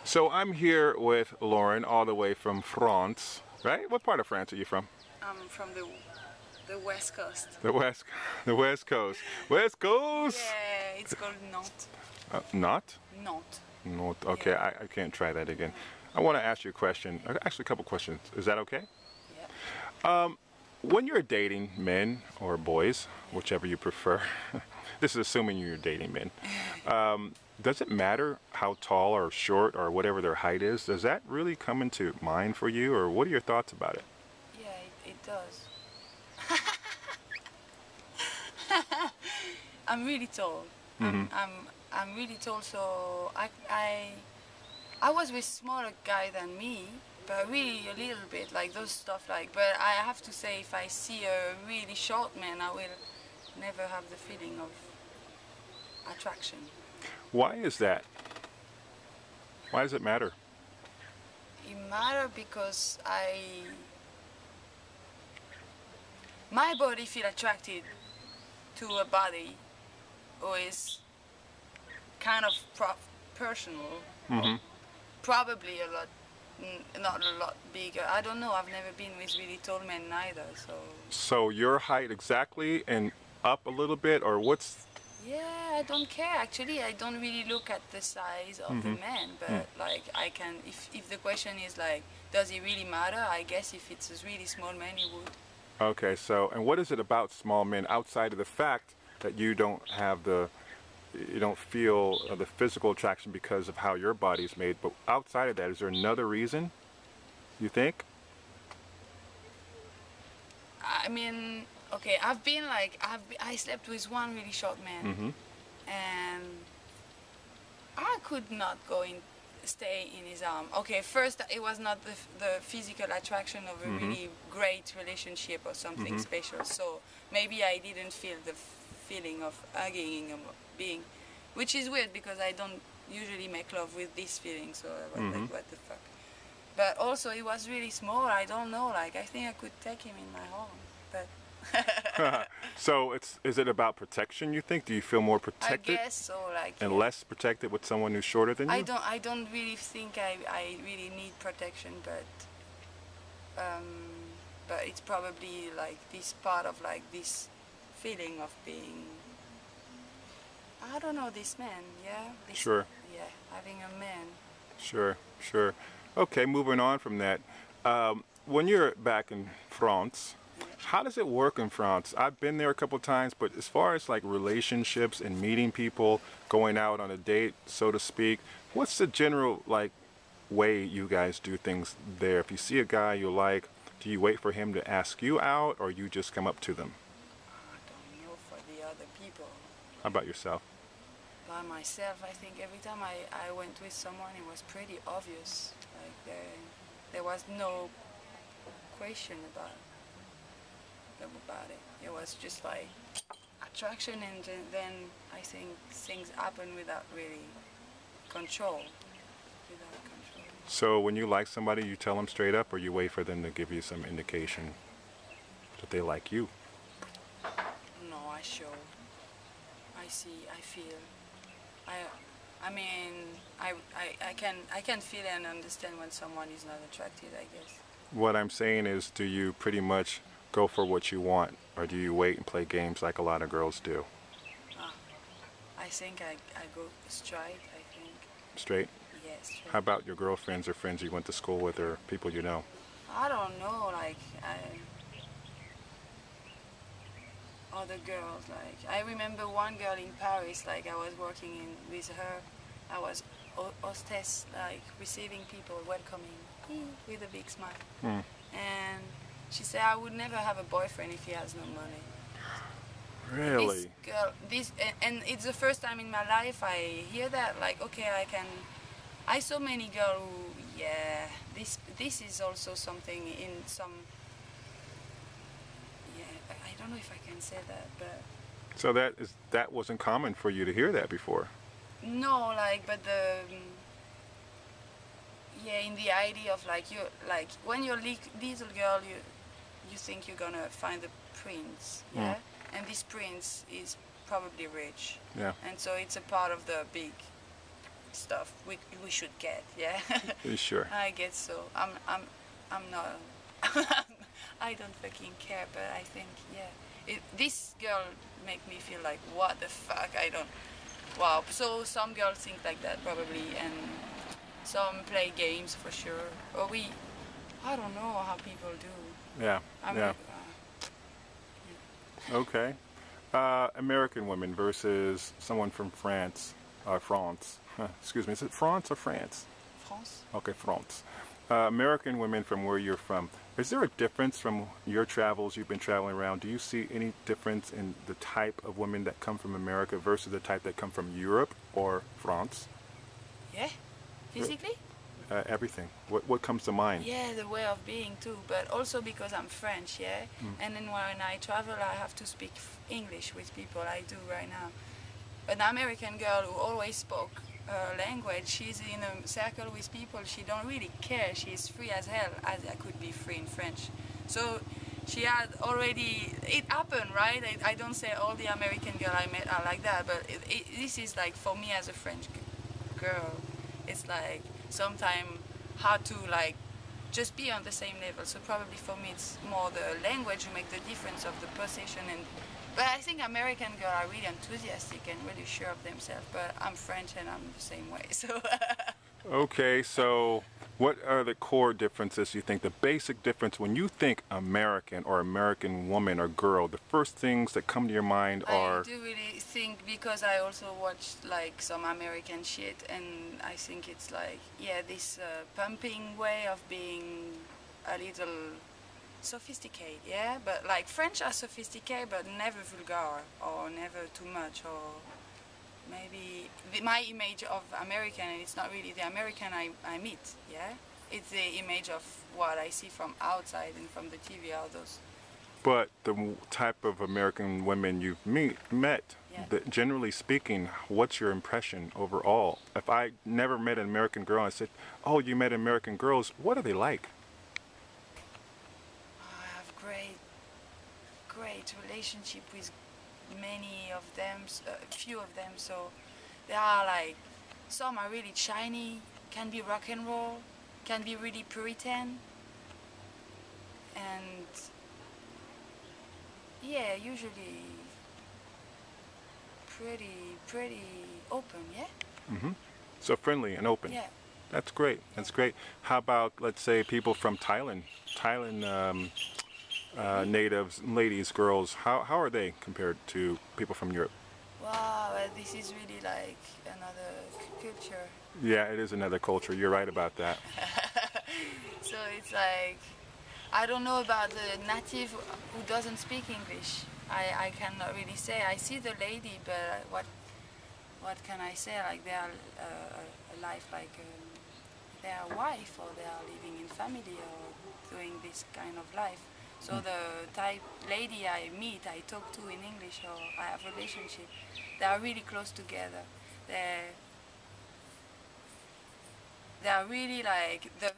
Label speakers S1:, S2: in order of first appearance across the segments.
S1: So I'm here with Lauren, all the way from France, right? What part of France are you from?
S2: I'm from the West Coast.
S1: The West, the West Coast. West Coast.
S2: Yeah, it's called Nantes.
S1: Not?
S2: Nantes.
S1: Not. Okay,
S2: Yeah.
S1: I can't try that again. I want to ask you a question. Actually, a couple questions. Is that okay?
S2: Yeah.
S1: When you're dating men or boys, whichever you prefer, this is assuming you're dating men. Does it matter how tall or short or whatever their height is? Does that really come into mind for you, or what are your thoughts about it?
S2: Yeah, it does. I'm really tall. I'm really tall, so I was with smaller guy than me, but really a little bit like those stuff like. But I have to say, if I see a really short man, I will never have the feeling of attraction.
S1: Why is that? Why does it matter?
S2: It matters because my body feel attracted to a body who is kind of personal, probably a lot, not a lot bigger. I don't know. I've never been with really tall men neither.
S1: So your height exactly and up a little bit, or what's?
S2: Yeah, I don't care. Actually, I don't really look at the size of the man, but like I can. If the question is like, does it really matter? I guess if it's a really small man, it would.
S1: Okay, so and what is it about small men outside of the fact that you don't have you don't feel the physical attraction because of how your body is made, but outside of that, is there another reason, you think?
S2: I mean, okay, I've been like, I slept with one really short man, and I could not stay in his arm. Okay, first it was not the physical attraction of a really great relationship or something special, so maybe I didn't feel the feeling of hugging him, being, which is weird because I don't usually make love with this feeling, so I was like, what the fuck. But also it was really small. I don't know, like I think I could take him in my arm, but
S1: So is it about protection, you think? Do you feel more protected?
S2: I guess so, like,
S1: and
S2: yeah.
S1: less protected with someone who's shorter than you?
S2: I don't really think I really need protection, but it's probably like this part of like this feeling of being, I don't know, this man, yeah?
S1: Sure.
S2: Yeah, having a man.
S1: Sure, sure. Okay, moving on from that. When you're back in France, how does it work in France? I've been there a couple times, but as far as like relationships and meeting people, going out on a date, so to speak, what's the general like way you guys do things there? If you see a guy you like, do you wait for him to ask you out, or you just come up to them?
S2: I don't know for the other people.
S1: How about yourself?
S2: By myself, I think every time I went with someone, it was pretty obvious. Like there was no question about it. It was just like attraction, and then I think things happen without really control.
S1: So when you like somebody, you tell them straight up, or you wait for them to give you some indication that they like you?
S2: No, I show. I see, I feel. I mean, I can feel and understand when someone is not attracted, I guess.
S1: What I'm saying is, do you pretty much go for what you want, or do you wait and play games like a lot of girls do?
S2: I think I go straight, I think.
S1: Straight?
S2: Yes, straight.
S1: How about your girlfriends or friends you went to school with, or people you know?
S2: I don't know, like, other girls, like, I remember one girl in Paris, like, I was working with her, I was hostess, like, receiving people, welcoming, with a big smile. And she said, I would never have a boyfriend if he has no money.
S1: Really?
S2: And it's the first time in my life I hear that, like, okay, I saw many girls who, yeah, this is also something in some, yeah, I don't know if I can say that, but.
S1: So that wasn't common for you to hear that before?
S2: No, like, but yeah, in the idea of like, when you're little girl, you think you're gonna find the prince, yeah? And this prince is probably rich.
S1: Yeah.
S2: And so it's a part of the big stuff we should get. Yeah.
S1: Sure.
S2: I guess so. I'm not. I don't fucking care, but I think this girl make me feel like what the fuck. I don't. Wow. So some girls think like that probably, and some play games for sure. Or I don't know how people do.
S1: Yeah.
S2: I mean,
S1: Yeah. Okay. American women versus someone from France. France. Excuse me. Is it France or France?
S2: France.
S1: Okay, France. American women from where you're from. Is there a difference from your travels? You've been traveling around. Do you see any difference in the type of women that come from America versus the type that come from Europe or France?
S2: Yeah. Physically.
S1: Everything. What comes to mind?
S2: Yeah, the way of being too, but also because I'm French, yeah? And then when I travel, I have to speak English with people, I do right now. An American girl who always spoke her language, she's in a circle with people, she don't really care, she's free as hell, as I could be free in French. So she had already, it happened, right? I don't say all the American girl I met are like that, but this is like, for me as a French girl, it's like, sometimes hard to like just be on the same level. So probably for me it's more the language who make the difference of the possession. But I think American girls are really enthusiastic and really sure of themselves. But I'm French and I'm the same way. So.
S1: Okay, so what are the core differences you think? The basic difference when you think American or American woman or girl, the first things that come to your mind are.
S2: I do really think, because I also watched like some American shit, and I think it's like, yeah, this pumping way of being a little sophisticated, yeah? But like French are sophisticated but never vulgar or never too much, or maybe my image of American, and it's not really the American I meet, yeah? It's the image of what I see from outside and from the TV, all those.
S1: But the type of American women you've met,
S2: Yeah.
S1: generally speaking, what's your impression overall? If I never met an American girl and I said, oh, you met American girls, what are they like?
S2: I have great relationship with many of them, few of them. So they are like, some are really shiny, can be rock and roll, can be really Puritan, and yeah, usually pretty open, yeah?
S1: Hmm. So friendly and open.
S2: Yeah.
S1: That's great. That's great. How about, let's say, people from Thailand? Natives, ladies, girls, how are they compared to people from Europe?
S2: Wow, this is really like another culture.
S1: Yeah, it is another culture. You're right about that.
S2: So it's like, I don't know about the native who doesn't speak English. I cannot really say. I see the lady, but what can I say? Like they are a life like they are wife, or they are living in family, or doing this kind of life. So the type lady I meet, I talk to in English, or I have a relationship, they are really close together. They are really like, the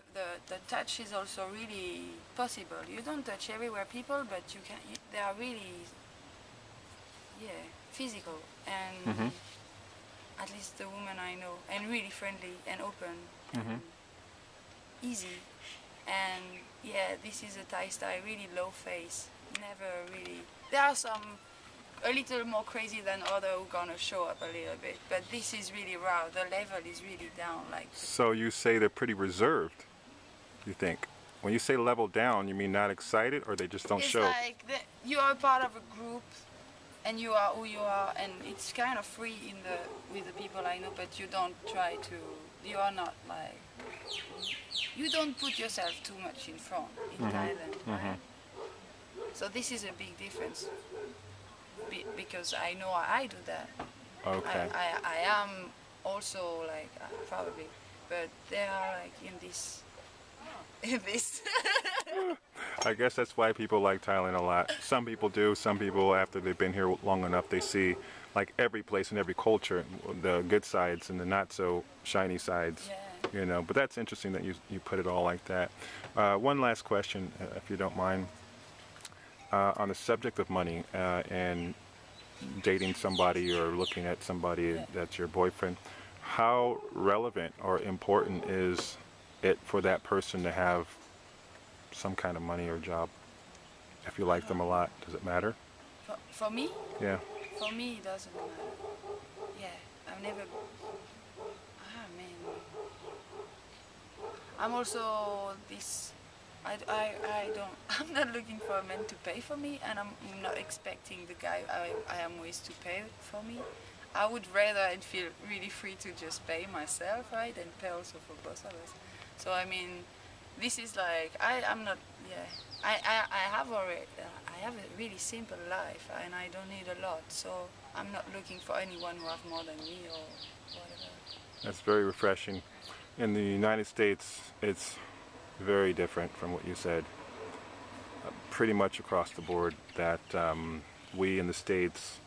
S2: touch is also really possible. You don't touch everywhere people, but they are really, yeah, physical. And at least the women I know, and really friendly and open, and easy. And yeah, this is a Thai style, really low face, never really. There are some a little more crazy than other who gonna show up a little bit, but this is really raw. The level is really down. Like.
S1: So you say they're pretty reserved, you think? When you say level down, you mean not excited, or they just don't show?
S2: It's like you are part of a group, and you are who you are, and it's kind of free with the people I know, but you don't try to. You are not like. You don't put yourself too much in front in Thailand, right? So this is a big difference, because I know I do that.
S1: Okay.
S2: I am also like probably, but they are like in this.
S1: I guess that's why people like Thailand a lot. Some people do. Some people, after they've been here long enough, they see like every place and every culture, the good sides and the not so shiny sides.
S2: Yeah.
S1: You know, but that's interesting that you put it all like that. One last question, if you don't mind, on the subject of money and dating somebody or looking at somebody that's your boyfriend. how relevant or important is it for that person to have some kind of money or job? If you like them a lot, does it matter?
S2: For me?
S1: Yeah.
S2: For me, it doesn't matter. Yeah, I've never. Man. I'm also this. I don't. I'm not looking for a man to pay for me, and I'm not expecting the guy I am with to pay for me. I would rather and feel really free to just pay myself, right, and pay also for both of us. So I mean, this is like I'm not. Yeah, I have already. I have a really simple life, and I don't need a lot. So I'm not looking for anyone who have more than me or whatever.
S1: That's very refreshing. In the United States, it's very different from what you said. Pretty much across the board, that we in the States,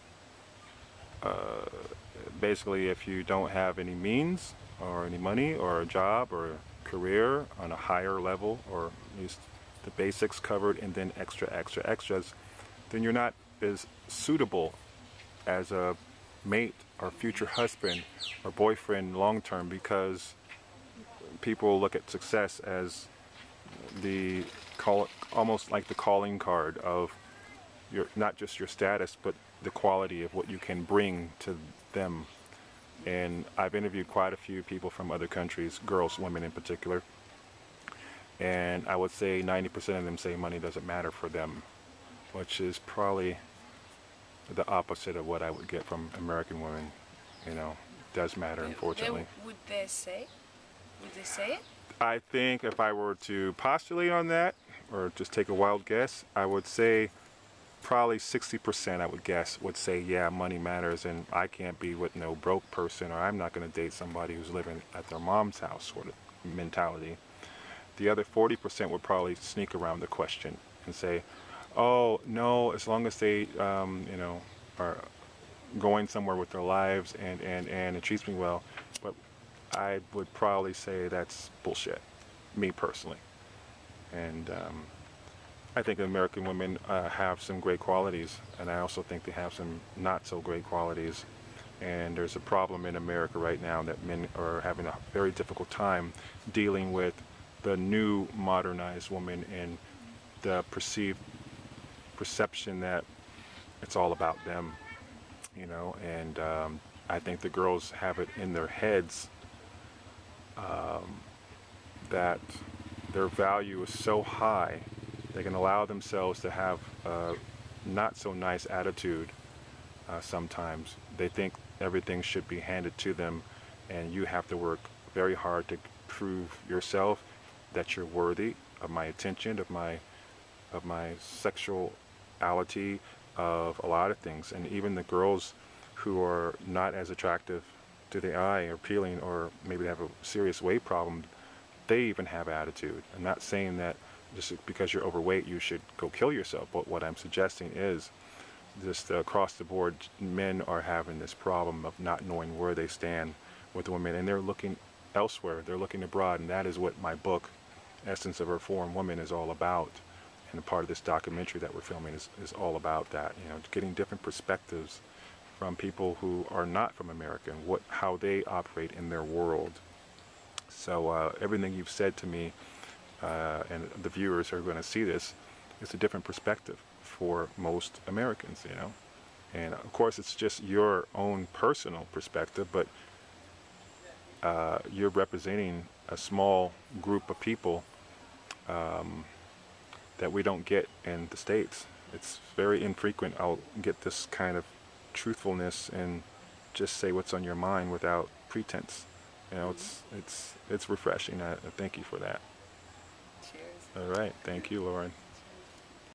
S1: basically, if you don't have any means or any money or a job or a career on a higher level, or at least the basics covered and then extras, then you're not as suitable as a mate or future husband or boyfriend long term, because people look at success as the almost like the calling card of your, not just your status, but the quality of what you can bring to them. And I've interviewed quite a few people from other countries, girls, women in particular, and I would say 90% of them say money doesn't matter for them, which is probably the opposite of what I would get from American women. You know, it does matter, unfortunately.
S2: Would they say? Would they say it?
S1: I think if I were to postulate on that, or just take a wild guess, I would say probably 60%, I would guess, would say, yeah, money matters, and I can't be with no broke person, or I'm not going to date somebody who's living at their mom's house sort of mentality. The other 40% would probably sneak around the question and say, oh, no, as long as they, you know, are going somewhere with their lives and it treats me well. But I would probably say that's bullshit, me personally. And I think American women have some great qualities, and I also think they have some not so great qualities. And there's a problem in America right now that men are having a very difficult time dealing with the new modernized woman and the perception that it's all about them, you know. And I think the girls have it in their heads that their value is so high they can allow themselves to have a not so nice attitude. Sometimes they think everything should be handed to them, and you have to work very hard to prove yourself that you're worthy of my attention, of my sexuality, of a lot of things. And even the girls who are not as attractive to the eye or appealing, or maybe have a serious weight problem, they even have attitude. I'm not saying that just because you're overweight you should go kill yourself, but what I'm suggesting is just across the board, men are having this problem of not knowing where they stand with women, and they're looking elsewhere, they're looking abroad. And that is what my book, Essence of a Foreign Woman, is all about. And a part of this documentary that we're filming is all about that, you know, getting different perspectives from people who are not from America, and how they operate in their world. So everything you've said to me, and the viewers who are going to see this, is a different perspective for most Americans, you know. And of course it's just your own personal perspective, but you're representing a small group of people that we don't get in the States. It's very infrequent I'll get this kind of truthfulness and just say what's on your mind without pretense. You know, it's refreshing. I thank you for that.
S2: Cheers.
S1: All right, thank you, Lauren.